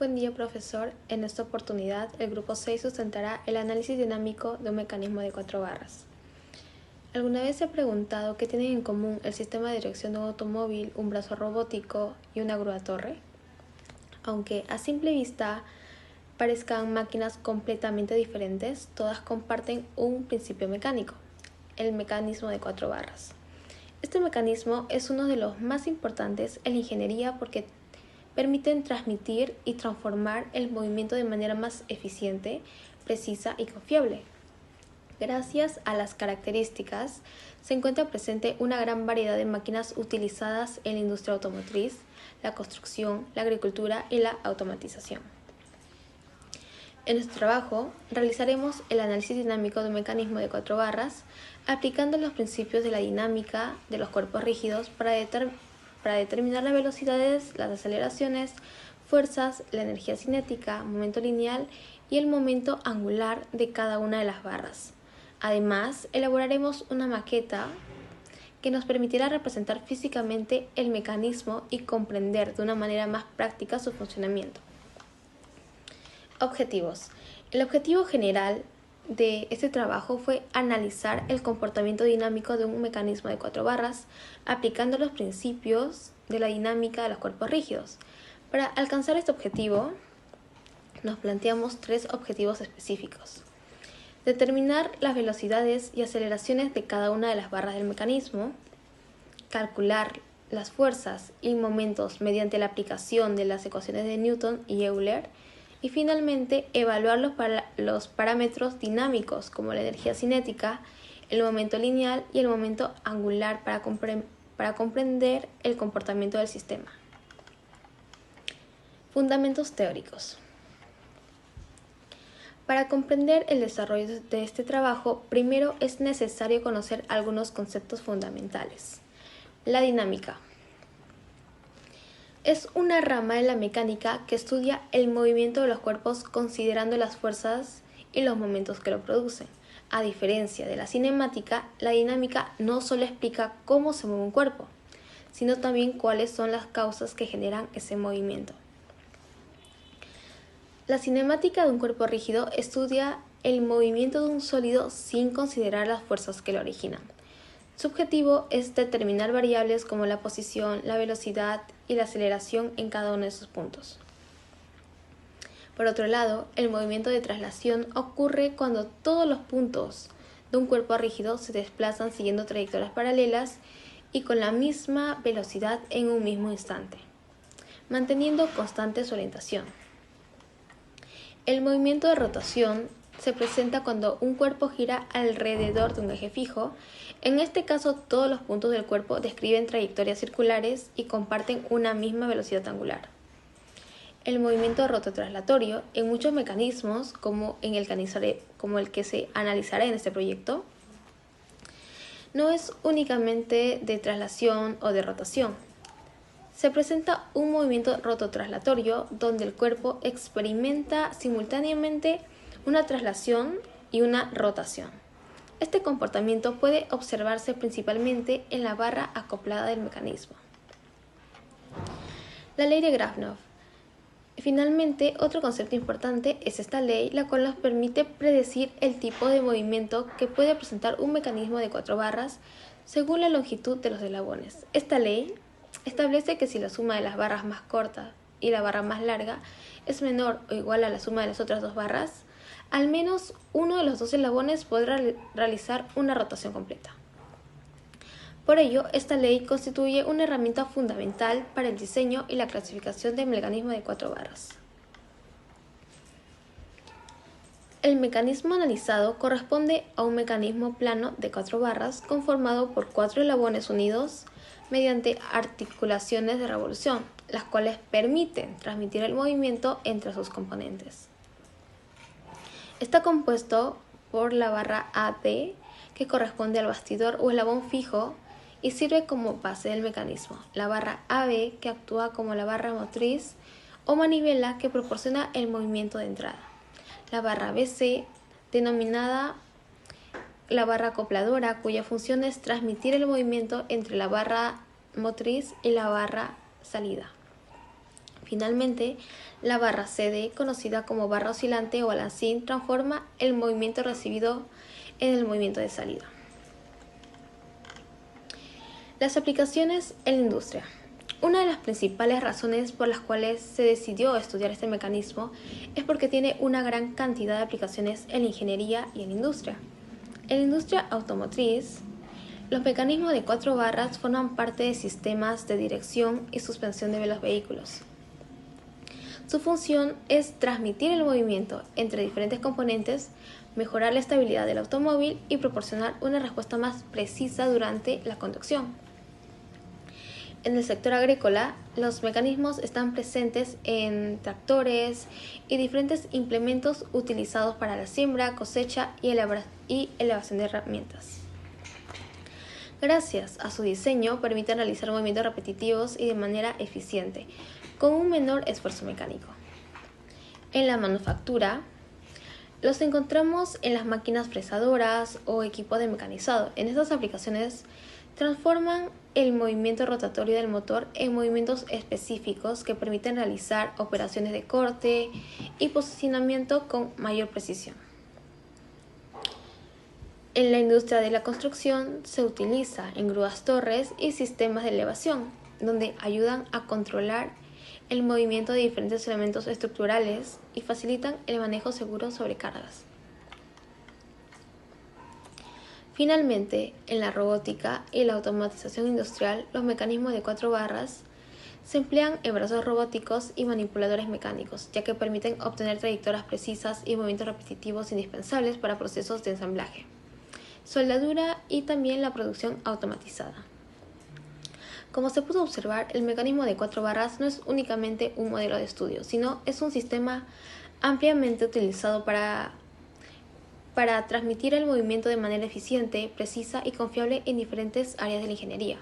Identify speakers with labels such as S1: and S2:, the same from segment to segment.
S1: Buen día, profesor. En esta oportunidad, el grupo 6 sustentará el análisis dinámico de un mecanismo de 4 barras. ¿Alguna vez se ha preguntado qué tienen en común el sistema de dirección de un automóvil, un brazo robótico y una grúa torre? Aunque a simple vista parezcan máquinas completamente diferentes, todas comparten un principio mecánico, el mecanismo de 4 barras. Este mecanismo es uno de los más importantes en la ingeniería porque permiten transmitir y transformar el movimiento de manera más eficiente, precisa y confiable. Gracias a las características, se encuentra presente una gran variedad de máquinas utilizadas en la industria automotriz, la construcción, la agricultura y la automatización. En nuestro trabajo, realizaremos el análisis dinámico de un mecanismo de 4 barras, aplicando los principios de la dinámica de los cuerpos rígidos para determinar las velocidades, las aceleraciones, fuerzas, la energía cinética, momento lineal y el momento angular de cada una de las barras. Además, elaboraremos una maqueta que nos permitirá representar físicamente el mecanismo y comprender de una manera más práctica su funcionamiento. Objetivos. El objetivo general de este trabajo fue analizar el comportamiento dinámico de un mecanismo de 4 barras, aplicando los principios de la dinámica de los cuerpos rígidos. Para alcanzar este objetivo, nos planteamos 3 objetivos específicos. Determinar las velocidades y aceleraciones de cada una de las barras del mecanismo, calcular las fuerzas y momentos mediante la aplicación de las ecuaciones de Newton y Euler, y finalmente evaluar los parámetros dinámicos como la energía cinética, el momento lineal y el momento angular para comprender el comportamiento del sistema. Fundamentos teóricos. Para comprender el desarrollo de este trabajo, primero es necesario conocer algunos conceptos fundamentales. La dinámica. Es una rama de la mecánica que estudia el movimiento de los cuerpos considerando las fuerzas y los momentos que lo producen. A diferencia de la cinemática, la dinámica no solo explica cómo se mueve un cuerpo, sino también cuáles son las causas que generan ese movimiento. La cinemática de un cuerpo rígido estudia el movimiento de un sólido sin considerar las fuerzas que lo originan. Su objetivo es determinar variables como la posición, la velocidad y la aceleración en cada uno de sus puntos. Por otro lado, el movimiento de traslación ocurre cuando todos los puntos de un cuerpo rígido se desplazan siguiendo trayectorias paralelas y con la misma velocidad en un mismo instante, manteniendo constante su orientación. El movimiento de rotación se presenta cuando un cuerpo gira alrededor de un eje fijo. En este caso, todos los puntos del cuerpo describen trayectorias circulares y comparten una misma velocidad angular. El movimiento rototraslatorio en muchos mecanismos, como el que se analizará en este proyecto, no es únicamente de traslación o de rotación. Se presenta un movimiento rototraslatorio donde el cuerpo experimenta simultáneamente una traslación y una rotación. Este comportamiento puede observarse principalmente en la barra acoplada del mecanismo. La ley de Grafov. Finalmente, otro concepto importante es esta ley, la cual nos permite predecir el tipo de movimiento que puede presentar un mecanismo de 4 barras según la longitud de los eslabones. Esta ley establece que si la suma de las barras más cortas y la barra más larga es menor o igual a la suma de las otras 2 barras, al menos uno de los 2 eslabones podrá realizar una rotación completa. Por ello, esta ley constituye una herramienta fundamental para el diseño y la clasificación del mecanismo de 4 barras. El mecanismo analizado corresponde a un mecanismo plano de 4 barras conformado por 4 eslabones unidos mediante articulaciones de revolución, las cuales permiten transmitir el movimiento entre sus componentes. Está compuesto por la barra AB, que corresponde al bastidor o eslabón fijo y sirve como base del mecanismo. La barra AB, que actúa como la barra motriz o manivela que proporciona el movimiento de entrada. La barra BC, denominada la barra acopladora, cuya función es transmitir el movimiento entre la barra motriz y la barra salida. Finalmente, la barra CD, conocida como barra oscilante o balancín, transforma el movimiento recibido en el movimiento de salida. Las aplicaciones en la industria. Una de las principales razones por las cuales se decidió estudiar este mecanismo es porque tiene una gran cantidad de aplicaciones en la ingeniería y en la industria. En la industria automotriz, los mecanismos de 4 barras forman parte de sistemas de dirección y suspensión de los vehículos. Su función es transmitir el movimiento entre diferentes componentes, mejorar la estabilidad del automóvil y proporcionar una respuesta más precisa durante la conducción. En el sector agrícola, los mecanismos están presentes en tractores y diferentes implementos utilizados para la siembra, cosecha y elevación de herramientas. Gracias a su diseño, permiten realizar movimientos repetitivos y de manera eficiente, con un menor esfuerzo mecánico. En la manufactura, los encontramos en las máquinas fresadoras o equipos de mecanizado. En estas aplicaciones transforman el movimiento rotatorio del motor en movimientos específicos que permiten realizar operaciones de corte y posicionamiento con mayor precisión. En la industria de la construcción se utiliza en grúas torres y sistemas de elevación, donde ayudan a controlar el movimiento de diferentes elementos estructurales y facilitan el manejo seguro sobre cargas. Finalmente, en la robótica y la automatización industrial, los mecanismos de 4 barras se emplean en brazos robóticos y manipuladores mecánicos, ya que permiten obtener trayectorias precisas y movimientos repetitivos indispensables para procesos de ensamblaje, soldadura y también la producción automatizada. Como se pudo observar, el mecanismo de 4 barras no es únicamente un modelo de estudio, sino es un sistema ampliamente utilizado para transmitir el movimiento de manera eficiente, precisa y confiable en diferentes áreas de la ingeniería.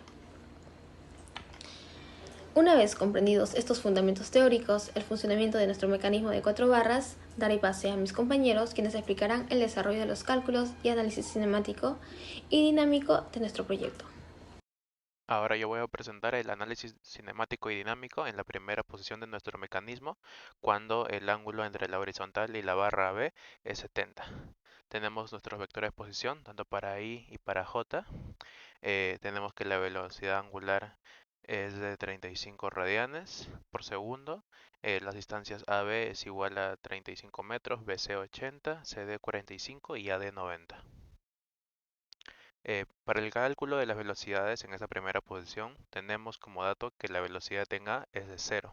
S1: Una vez comprendidos estos fundamentos teóricos, el funcionamiento de nuestro mecanismo de 4 barras, daré pase a mis compañeros quienes explicarán el desarrollo de los cálculos y análisis cinemático y dinámico de nuestro proyecto.
S2: Ahora yo voy a presentar el análisis cinemático y dinámico en la primera posición de nuestro mecanismo cuando el ángulo entre la horizontal y la barra B es 70. Tenemos nuestros vectores de posición tanto para I y para J. Tenemos que la velocidad angular es de 35 radianes por segundo. Las distancias AB es igual a 35 metros, BC 80, CD 45 y AD 90. Para el cálculo de las velocidades en esta primera posición, tenemos como dato que la velocidad en A es de 0.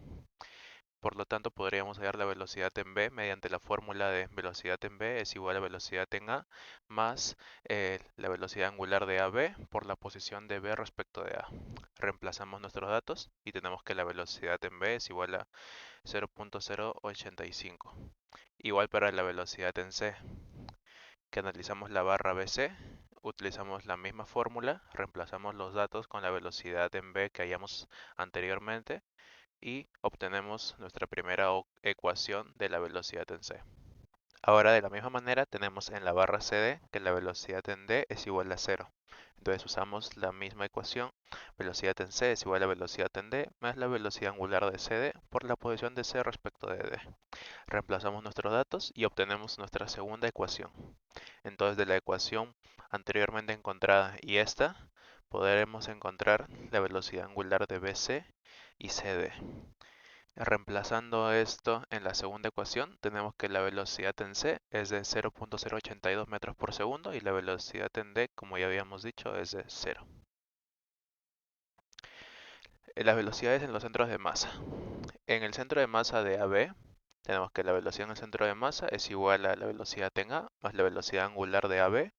S2: Por lo tanto, podríamos hallar la velocidad en B mediante la fórmula de velocidad en B es igual a velocidad en A más la velocidad angular de AB por la posición de B respecto de A. Reemplazamos nuestros datos y tenemos que la velocidad en B es igual a 0.085. Igual para la velocidad en C, que analizamos la barra BC, utilizamos la misma fórmula, reemplazamos los datos con la velocidad en B que hallamos anteriormente y obtenemos nuestra primera ecuación de la velocidad en C. Ahora de la misma manera tenemos en la barra CD que la velocidad en D es igual a 0. Entonces usamos la misma ecuación, velocidad en C es igual a velocidad en D más la velocidad angular de CD por la posición de C respecto de D. Reemplazamos nuestros datos y obtenemos nuestra segunda ecuación. Entonces de la ecuación anteriormente encontrada y esta, podremos encontrar la velocidad angular de BC y CD. Reemplazando esto en la segunda ecuación, tenemos que la velocidad en C es de 0.082 metros por segundo y la velocidad en D, como ya habíamos dicho, es de 0. Las velocidades en los centros de masa. En el centro de masa de AB, tenemos que la velocidad en el centro de masa es igual a la velocidad en A más la velocidad angular de AB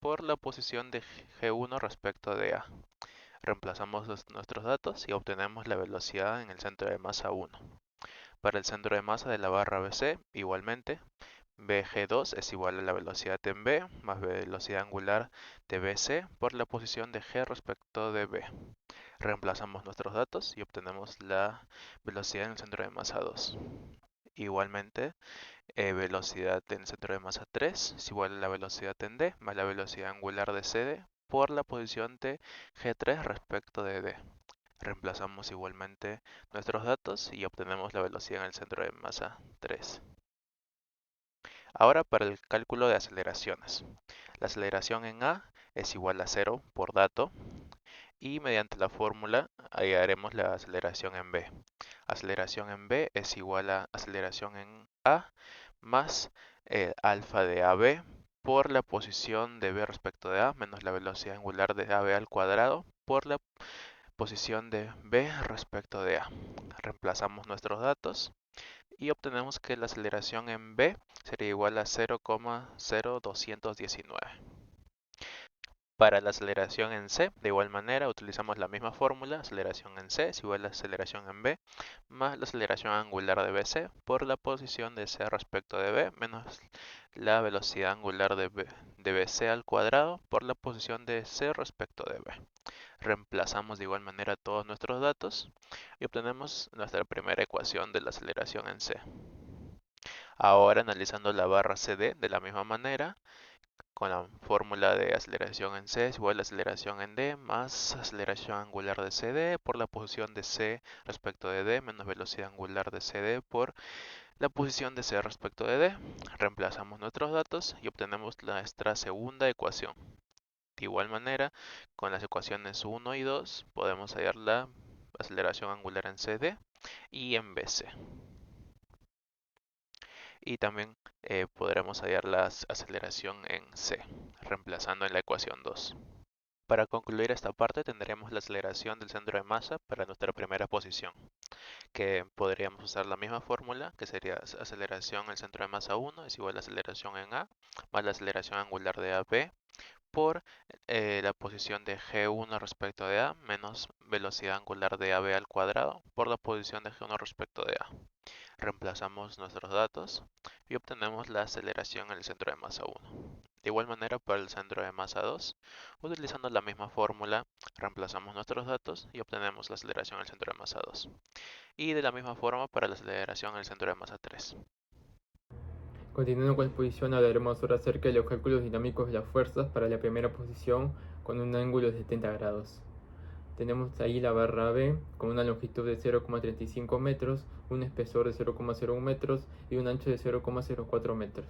S2: por la posición de G1 respecto de A. Reemplazamos nuestros datos y obtenemos la velocidad en el centro de masa 1. Para el centro de masa de la barra BC, igualmente, BG2 es igual a la velocidad en B más velocidad angular de BC por la posición de G respecto de B. Reemplazamos nuestros datos y obtenemos la velocidad en el centro de masa 2. Igualmente, velocidad en el centro de masa 3 es igual a la velocidad en D más la velocidad angular de CD por la posición de G3 respecto de D. Reemplazamos igualmente nuestros datos y obtenemos la velocidad en el centro de masa 3. Ahora para el cálculo de aceleraciones. La aceleración en A es igual a 0 por dato y mediante la fórmula hallaremos la aceleración en B. Aceleración en B es igual a aceleración en A más alfa de AB por la posición de B respecto de A menos la velocidad angular de AB al cuadrado por la posición de B respecto de A. Reemplazamos nuestros datos y obtenemos que la aceleración en B sería igual a 0,0219. Para la aceleración en C, de igual manera, utilizamos la misma fórmula. Aceleración en C es igual a aceleración en B más la aceleración angular de BC por la posición de C respecto de B menos la velocidad angular de BC al cuadrado por la posición de C respecto de B. Reemplazamos de igual manera todos nuestros datos y obtenemos nuestra primera ecuación de la aceleración en C. Ahora analizando la barra CD de la misma manera, con la fórmula de aceleración en C es igual a aceleración en D más aceleración angular de CD por la posición de C respecto de D menos velocidad angular de CD por la posición de C respecto de D. Reemplazamos nuestros datos y obtenemos nuestra segunda ecuación. De igual manera, con las ecuaciones 1 y 2 podemos hallar la aceleración angular en CD y en BC. Y también podremos hallar la aceleración en C, reemplazando en la ecuación 2. Para concluir esta parte tendremos la aceleración del centro de masa para nuestra primera posición, que podríamos usar la misma fórmula, que sería aceleración del centro de masa 1 es igual a aceleración en A, más la aceleración angular de AB, por la posición de G1 respecto de A, menos velocidad angular de AB al cuadrado, por la posición de G1 respecto de A. Reemplazamos nuestros datos y obtenemos la aceleración en el centro de masa 1. De igual manera para el centro de masa 2, utilizando la misma fórmula, reemplazamos nuestros datos y obtenemos la aceleración en el centro de masa 2. Y de la misma forma para la aceleración en el centro de masa 3.
S3: Continuando con la exposición, hablaremos ahora acerca de los cálculos dinámicos de las fuerzas para la primera posición con un ángulo de 70 grados. Tenemos ahí la barra B con una longitud de 0,35 metros, un espesor de 0,01 metros y un ancho de 0,04 metros.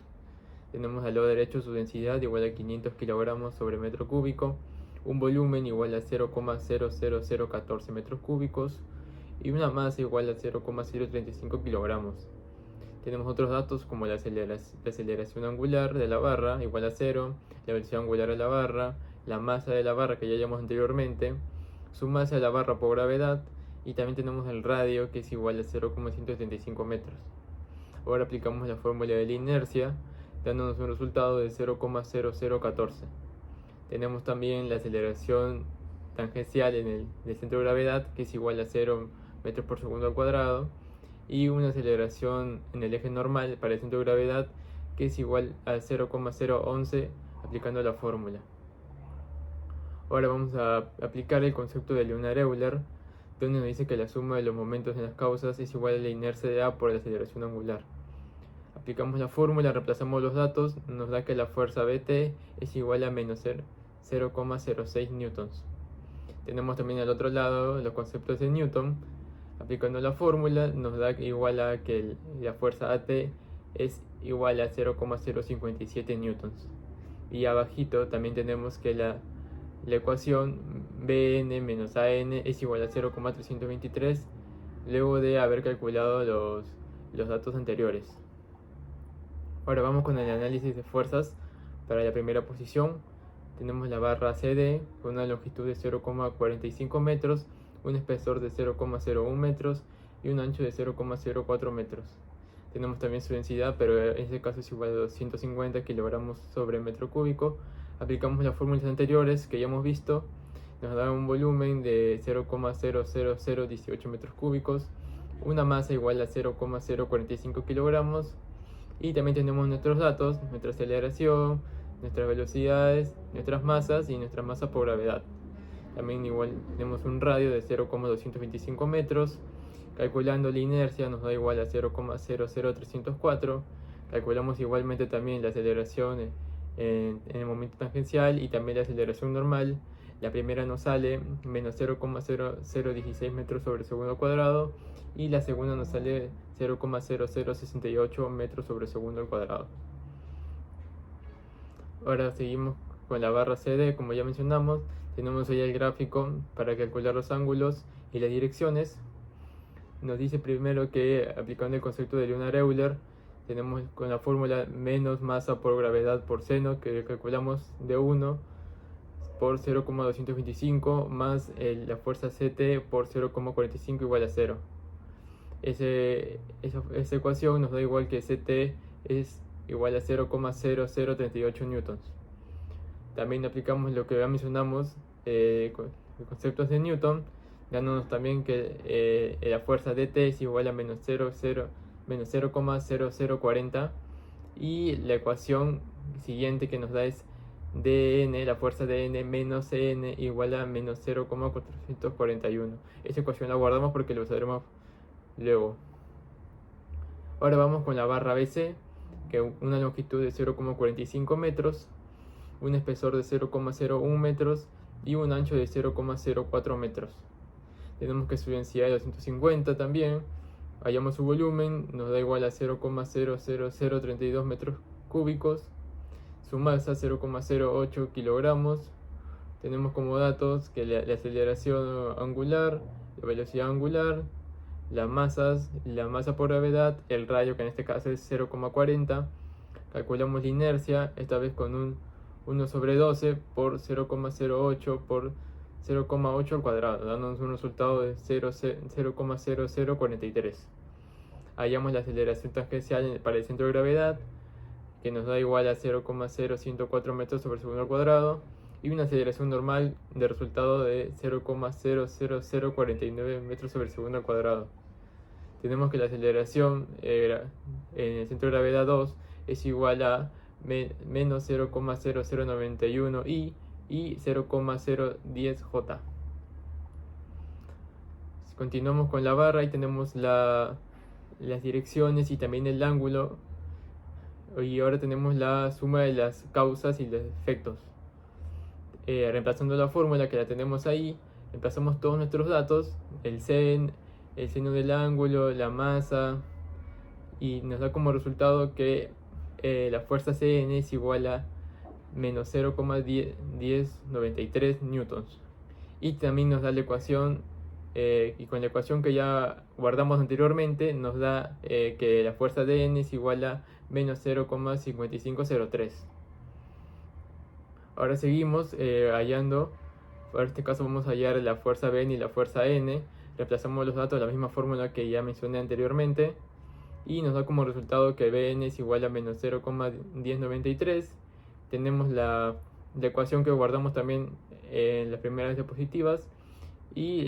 S3: Tenemos al lado derecho su densidad igual a 500 kilogramos sobre metro cúbico, un volumen igual a 0,00014 metros cúbicos y una masa igual a 0,035 kilogramos. Tenemos otros datos como la aceleración angular de la barra igual a 0, la velocidad angular de la barra, la masa de la barra que ya llamamos anteriormente, su masa de la barra por gravedad y también tenemos el radio que es igual a 0,175 metros. Ahora aplicamos la fórmula de la inercia dándonos un resultado de 0,0014. Tenemos también la aceleración tangencial en el centro de gravedad que es igual a 0 metros por segundo al cuadrado y una aceleración en el eje normal para el centro de gravedad que es igual a 0,011 aplicando la fórmula. Ahora vamos a aplicar el concepto de Leonard-Euler, donde nos dice que la suma de los momentos en las causas es igual a la inercia de A por la aceleración angular. Aplicamos la fórmula, reemplazamos los datos, nos da que la fuerza Bt es igual a menos 0,06 newtons. Tenemos también al otro lado los conceptos de Newton. Aplicando la fórmula nos da igual a que la fuerza At es igual a 0,057 newtons. Y abajito también tenemos que la ecuación Bn menos An es igual a 0,323 luego de haber calculado los datos anteriores. Ahora vamos con el análisis de fuerzas para la primera posición. Tenemos la barra CD con una longitud de 0,45 metros, un espesor de 0,01 metros y un ancho de 0,04 metros. Tenemos también su densidad, pero en este caso es igual a 250 kilogramos sobre metro cúbico. Aplicamos las fórmulas anteriores que ya hemos visto. Nos da un volumen de 0,00018 metros cúbicos, una masa igual a 0,045 kilogramos. Y también tenemos nuestros datos, nuestra aceleración, nuestras velocidades, nuestras masas y nuestra masa por gravedad. También igual tenemos un radio de 0,225 metros. Calculando la inercia nos da igual a 0,00304. Calculamos igualmente también la aceleración en el momento tangencial y también la aceleración normal. La primera nos sale menos 0,0016 metros sobre segundo al cuadrado y la segunda nos sale 0,0068 metros sobre segundo al cuadrado. Ahora seguimos con la barra CD, como ya mencionamos. Tenemos ahí el gráfico para calcular los ángulos y las direcciones. Nos dice primero que aplicando el concepto de Lunar-Euler, tenemos con la fórmula menos masa por gravedad por seno, que calculamos de 1 por 0,225 más la fuerza CT por 0,45 igual a 0. Esa ecuación nos da igual que CT es igual a 0,0038 newtons. También aplicamos lo que ya mencionamos, los conceptos de Newton, dándonos también que la fuerza DT es igual a menos 0,0040 y la ecuación siguiente que nos da es dn, la fuerza dn menos cn igual a menos 0,441. Esa ecuación la guardamos porque lo usaremos luego. Ahora vamos con la barra BC, que una longitud de 0,45 metros, un espesor de 0,01 metros y un ancho de 0,04 metros. Tenemos que su densidad de 250 también. Hallamos su volumen, nos da igual a 0,00032 metros cúbicos. Su masa 0,08 kilogramos. Tenemos como datos que la aceleración angular, la velocidad angular, las masas, la masa por gravedad, el radio que en este caso es 0,40. Calculamos la inercia, esta vez con un 1 sobre 12 por 0,08 por 0,8 al cuadrado, dándonos un resultado de 0,0043. Hallamos la aceleración tangencial para el centro de gravedad, que nos da igual a 0,0104 metros sobre segundo al cuadrado, y una aceleración normal de resultado de 0,00049 metros sobre segundo al cuadrado. Tenemos que la aceleración en el centro de gravedad 2 es igual a menos 0,0091 y 0,010 J. Continuamos con la barra y tenemos las direcciones y también el ángulo. Y ahora tenemos la suma de las causas y los efectos. Reemplazando la fórmula que la tenemos ahí, reemplazamos todos nuestros datos, el seno del ángulo, la masa, y nos da como resultado que la fuerza Cn es igual a menos 0,1093 newtons. Y también nos da la ecuación, y con la ecuación que ya guardamos anteriormente, nos da que la fuerza Dn es igual a menos 0,5503. Ahora seguimos hallando, en este caso vamos a hallar la fuerza Bn y la fuerza N. Reemplazamos los datos de la misma fórmula que ya mencioné anteriormente y nos da como resultado que Bn es igual a menos 0,1093. Tenemos la ecuación que guardamos también en las primeras diapositivas y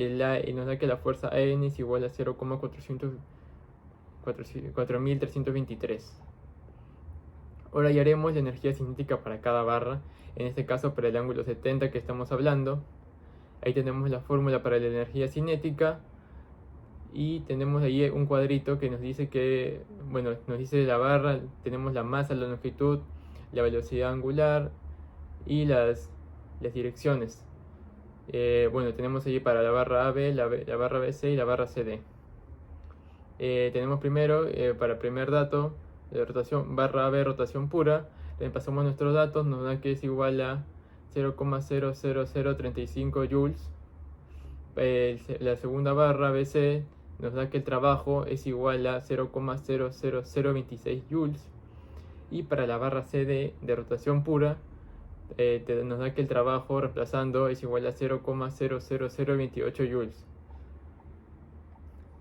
S3: nos da que la fuerza N es igual a 0,4323. Ahora hallaremos la energía cinética para cada barra, en este caso para el ángulo 70 que estamos hablando. Ahí tenemos la fórmula para la energía cinética y tenemos ahí un cuadrito que nos dice que, bueno, nos dice la barra, tenemos la masa, la longitud, la velocidad angular y las direcciones. Bueno, tenemos ahí para la barra AB, la barra BC y la barra CD. Tenemos primero, para el primer dato, de rotación, barra AB rotación pura, reemplazamos nuestros datos, nos da que es igual a 0,00035 joules. La segunda barra BC nos da que el trabajo es igual a 0,00026 joules. Y para la barra CD de rotación pura, nos da que el trabajo reemplazando es igual a 0,00028 joules.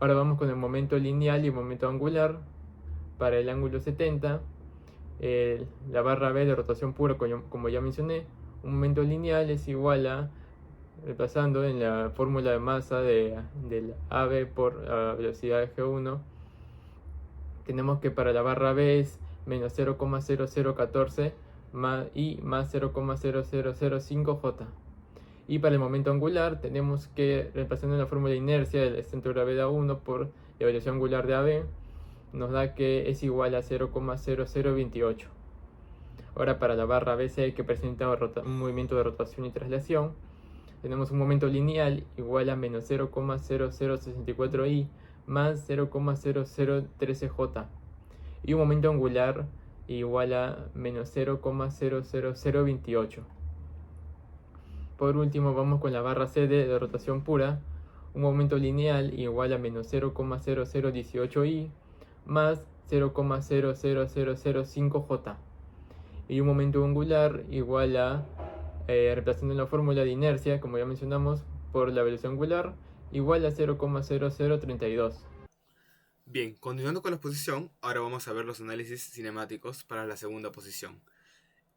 S3: Ahora vamos con el momento lineal y el momento angular. Para el ángulo 70, la barra B de rotación pura, como ya mencioné, un momento lineal es igual a, reemplazando en la fórmula de masa del AB por velocidad de G1, tenemos que para la barra B es menos 0,0014 y más 0,0005 J. Y para el momento angular tenemos que, reemplazando en la fórmula de inercia del centro de gravedad 1 por la velocidad angular de AB, nos da que es igual a 0,0028. Ahora para la barra BC, que presenta un movimiento de rotación y traslación, tenemos un momento lineal igual a menos 0,0064i más 0,0013j y un momento angular igual a menos 0,00028. Por último vamos con la barra CD de rotación pura, un momento lineal igual a menos 0,0018i más 0,00005j y un momento angular igual a, reemplazando la fórmula de inercia, como ya mencionamos, por la velocidad angular, igual a 0,0032.
S4: Bien, continuando con la exposición, ahora vamos a ver los análisis cinemáticos para la segunda posición,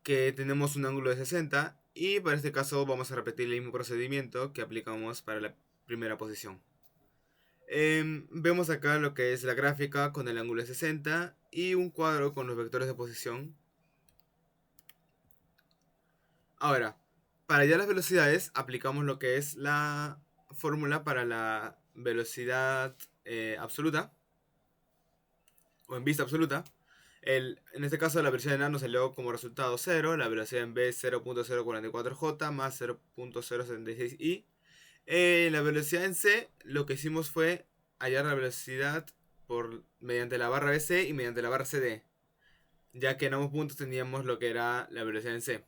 S4: que tenemos un ángulo de 60 y para este caso vamos a repetir el mismo procedimiento que aplicamos para la primera posición. Vemos acá lo que es la gráfica con el ángulo de 60 y un cuadro con los vectores de posición. Ahora, para hallar las velocidades aplicamos lo que es la fórmula para la velocidad absoluta o en vista absoluta. En este caso la velocidad en A nos salió como resultado 0, la velocidad en B 0.044j más 0.076i. La velocidad en C lo que hicimos fue hallar la velocidad mediante la barra BC y mediante la barra CD, ya que en ambos puntos teníamos lo que era la velocidad en C.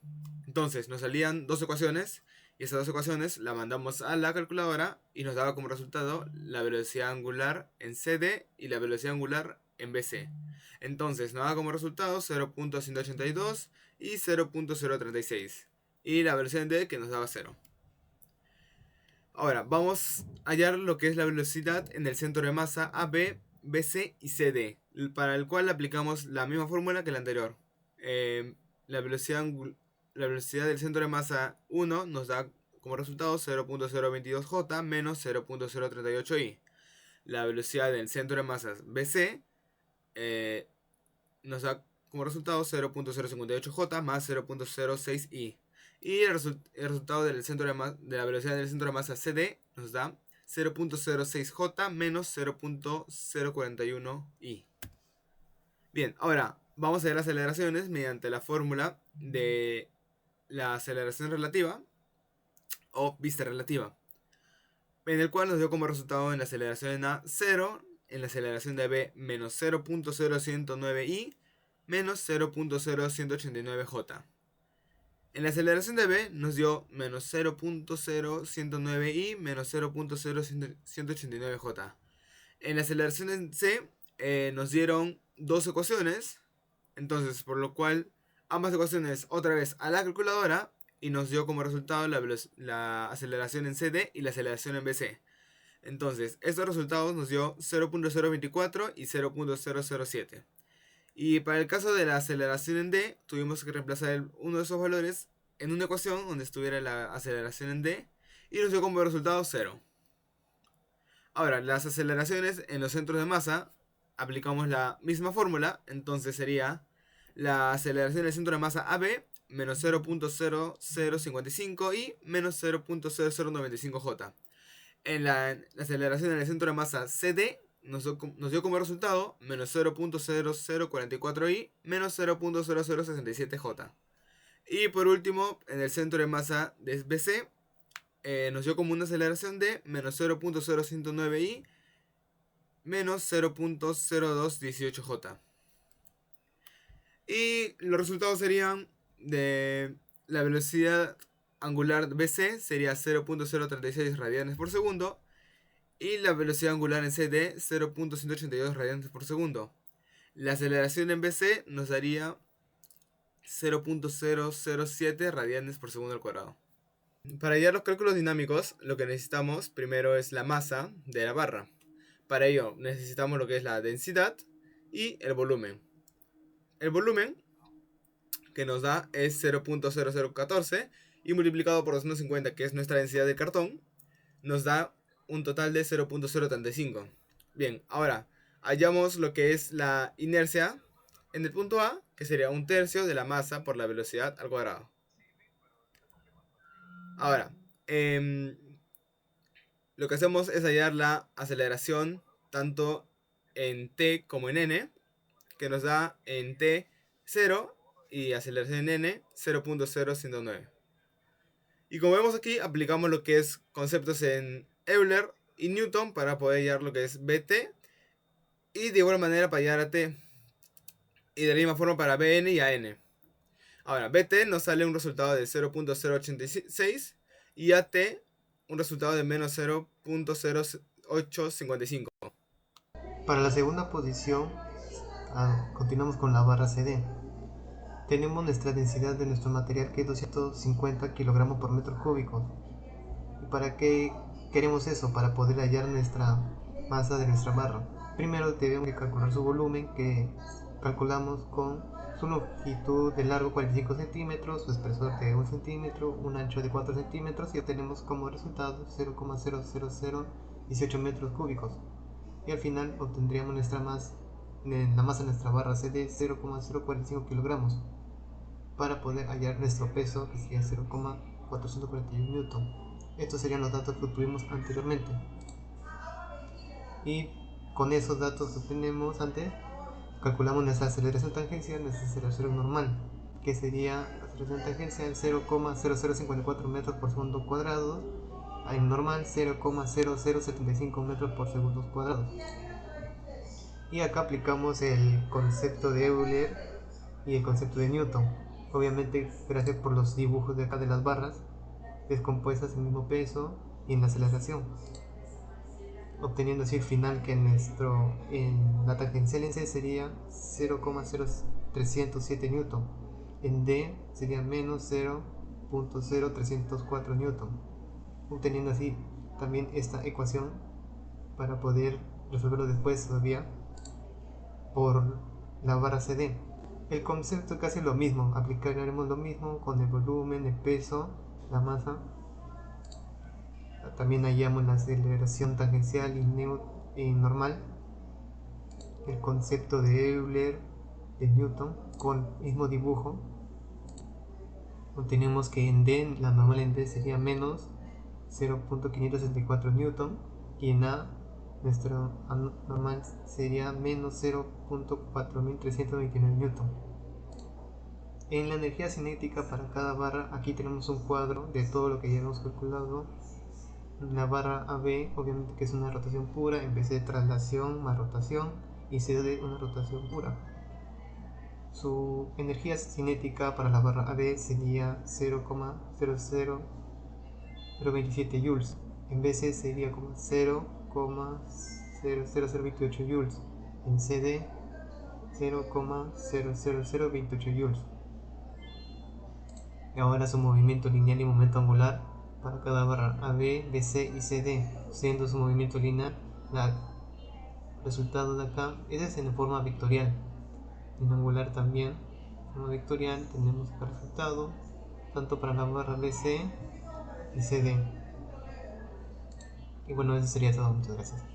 S4: Entonces nos salían dos ecuaciones y esas dos ecuaciones la mandamos a la calculadora y nos daba como resultado la velocidad angular en CD y la velocidad angular en BC. Entonces nos da como resultado 0.182 y 0.036 y la velocidad en D que nos daba 0. Ahora vamos a hallar lo que es la velocidad en el centro de masa AB, BC y CD, para el cual aplicamos la misma fórmula que la anterior. La velocidad del centro de masa 1 nos da como resultado 0.022j menos 0.038i. La velocidad del centro de masas BC nos da como resultado 0.058j más 0.06i. Y el resultado del centro de la velocidad del centro de masa CD nos da 0.06j menos 0.041i. Bien, ahora vamos a ver las aceleraciones mediante la fórmula de la aceleración relativa o vista relativa, en el cual nos dio como resultado en la aceleración en A 0, en la aceleración de B menos 0.0109i menos 0.0189j. En la aceleración de B nos dio menos 0.0109i menos 0.0189j. En la aceleración en C nos dieron dos ecuaciones, entonces por lo cual ambas ecuaciones otra vez a la calculadora y nos dio como resultado la aceleración en CD y la aceleración en BC. Entonces estos resultados nos dio 0.024 y 0.007. Y para el caso de la aceleración en D, tuvimos que reemplazar uno de esos valores en una ecuación donde estuviera la aceleración en D y nos dio como resultado 0. Ahora, las aceleraciones en los centros de masa, aplicamos la misma fórmula, entonces sería la aceleración en el centro de masa AB menos 0.0055 y menos 0.0095j. En la aceleración en el centro de masa CD nos dio como resultado menos 0.0044i menos 0.0067j. Y por último, en el centro de masa de BC nos dio como una aceleración de menos 0.0109i menos 0.0218j. Y los resultados serían de la velocidad angular BC sería 0.036 radianes por segundo y la velocidad angular en CD 0.182 radianes por segundo. La aceleración en BC nos daría 0.007 radianes por segundo al cuadrado. Para hallar los cálculos dinámicos, lo que necesitamos primero es la masa de la barra. Para ello necesitamos lo que es la densidad y el volumen. El volumen que nos da es 0.0014 y multiplicado por 250, que es nuestra densidad de cartón, nos da un total de 0.035. Bien, ahora hallamos lo que es la inercia en el punto A, que sería un tercio de la masa por la velocidad al cuadrado. Ahora, lo que hacemos es hallar la aceleración tanto en t como en n, que nos da en t 0 y aceleración en n 0.009. Y como vemos aquí, aplicamos lo que es conceptos en Euler y Newton para poder hallar lo que es BT. Y de igual manera para hallar a T. Y de la misma forma para BN y AN. Ahora, BT nos sale un resultado de 0.086 y AT un resultado de menos 0.0855.
S5: Para la segunda posición, continuamos con la barra CD. Tenemos nuestra densidad de nuestro material que es 250 kilogramos por metro cúbico. ¿Y para qué queremos eso? Para poder hallar nuestra masa de nuestra barra. Primero debemos de calcular su volumen, que calculamos con su longitud de largo 45 centímetros, su espesor de 1 centímetro, un ancho de 4 centímetros y obtenemos como resultado 0,00018 metros cúbicos. Y al final obtendríamos la masa de nuestra barra CD 0,045 kilogramos para poder hallar nuestro peso, que sería 0,441 newton. Estos serían los datos que obtuvimos anteriormente. Y con esos datos que obtenemos antes, calculamos nuestra aceleración tangencial, nuestra aceleración normal, que sería aceleración tangencial 0,0054 metros por segundo cuadrado, en normal 0,0075 metros por segundo cuadrado. Y acá aplicamos el concepto de Euler y el concepto de Newton. Obviamente gracias por los dibujos de acá de las barras descompuestas en el mismo peso y en la aceleración, obteniendo así el final que en la tangencial en C sería 0,0307 newton, en D sería menos 0,0304 newton, obteniendo así también esta ecuación para poder resolverlo después todavía por la barra CD. El concepto es casi lo mismo, aplicaremos lo mismo con el volumen, el peso, la masa. También hallamos la aceleración tangencial y normal, el concepto de Euler, de Newton, con el mismo dibujo. Obtenemos que en D, la normal en D sería menos 0,564 newton y en A nuestra normal sería menos 0,4329 newton. En la energía cinética para cada barra, aquí tenemos un cuadro de todo lo que ya hemos calculado. La barra AB, obviamente que es una rotación pura, en vez de traslación más rotación, y CD una rotación pura. Su energía cinética para la barra AB sería 0,00027 joules, en BC sería como 0,00028 joules, en CD 0,00028 joules. Y ahora su movimiento lineal y momento angular para cada barra AB, BC y CD, siendo su movimiento lineal el resultado de acá. Ese es en forma vectorial. En angular también, en forma vectorial, tenemos el resultado tanto para la barra BC y CD. Y bueno, eso sería todo. Muchas gracias.